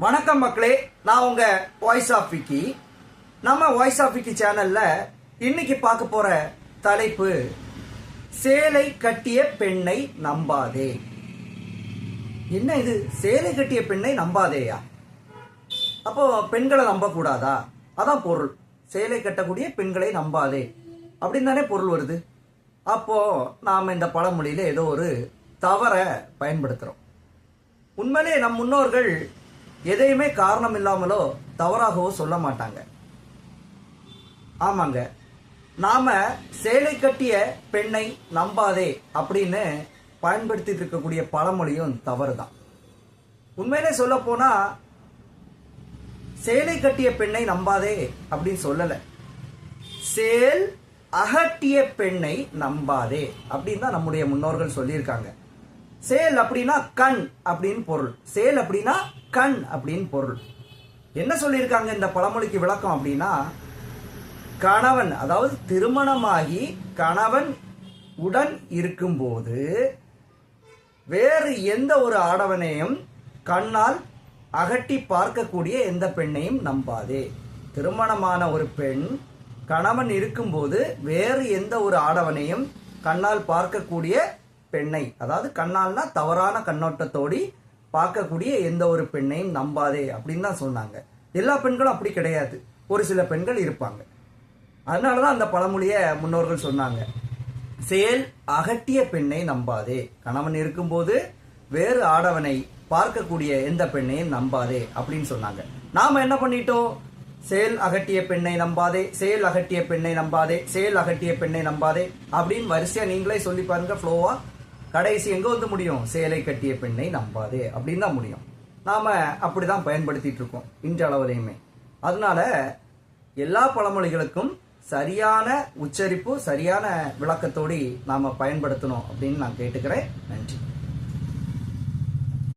வணக்கம் மக்களே, நான் உங்க வாய்ஸ் ஆஃப் விக்கி. நம்ம வாய்ஸ் ஆஃப் விக்கி சேனல்ல இன்னைக்கு பார்க்க போற தலைப்பு சேலை கட்டிய பெண்ணை நம்பாதே. என்ன இது சேலை கட்டிய பெண்ணை நம்பாதேயா? அப்போ பெண்களை நம்ப கூடாதா? அதான் பொருள். சேலை கட்டக்கூடிய பெண்களை நம்பாதே அப்படின்னு தானே பொருள் வருது. அப்போ நாம இந்த பழமொழியில ஏதோ ஒரு தவற பயன்படுத்துறோம். உண்மையிலே நம் முன்னோர்கள் எதையுமே காரணம் இல்லாமலோ தவறாகவோ சொல்ல மாட்டாங்க. ஆமாங்க, நாம சேலை கட்டிய பெண்ணை நம்பாதே அப்படின்னு பயன்படுத்திட்டு இருக்கக்கூடிய பழமொழியும் தவறு தான். உண்மையிலே சொல்ல போனா சேலை கட்டிய பெண்ணை நம்பாதே அப்படின்னு சொல்லல, சேல் அகட்டிய பெண்ணை நம்பாதே அப்படின்னு தான் நம்முடைய முன்னோர்கள் சொல்லியிருக்காங்க. சேல் அப்படின்னா கண் அப்படின்னு பொருள். சேல் அப்படின்னா கண் அப்படின்னு பொருள். என்ன சொல்லியிருக்காங்க இந்த பழமொழிக்கு விளக்கம் அப்படின்னா, கணவன், அதாவது திருமணமாகி கணவன் உடன் இருக்கும்போது வேறு எந்த ஒரு ஆடவனையும் கண்ணால் அகட்டி பார்க்கக்கூடிய எந்த பெண்ணையும் நம்பாதே. திருமணமான ஒரு பெண் கணவன் இருக்கும்போது வேறு எந்த ஒரு ஆடவனையும் கண்ணால் பார்க்கக்கூடிய பெண்ணை, அதாவது கண்ணால்னா தவறான கண்ணோட்டத்தோடி பார்க்கக்கூடிய எந்த ஒரு பெண்ணையும் நம்பாதே அப்படின்னு தான் சொன்னாங்க. எல்லா பெண்களும் அப்படி கிடையாது, ஒரு சில பெண்கள் இருப்பாங்க. அதனாலதான் அந்த பழமொழியை முன்னோர்கள் சொன்னாங்க, சேல் அகட்டிய பெண்ணை நம்பாதே. கணவன் இருக்கும்போது வேறு ஆடவனை பார்க்கக்கூடிய எந்த பெண்ணையும் நம்பாதே அப்படின்னு சொன்னாங்க. நாம என்ன பண்ணிட்டோம்? சேல் அகட்டிய பெண்ணை நம்பாதே, சேல் அகட்டிய பெண்ணை நம்பாதே, சேல் அகட்டிய பெண்ணை நம்பாதே அப்படின்னு வரிசையா நீங்களே சொல்லி பாருங்க. ஃப்ளோவா கடைசி எங்க வந்து முடியும்? சேலை கட்டிய பெண்ணை நம்பாதே அப்படின்னு தான் முடியும். நாம அப்படிதான் பயன்படுத்திட்டு இருக்கோம் இன்றளவிலையுமே. அதனால எல்லா பழமொழிகளுக்கும் சரியான உச்சரிப்பு, சரியான விளக்கத்தோடு நாம பயன்படுத்தணும் அப்படின்னு நான் கேட்டுக்கிறேன். நன்றி.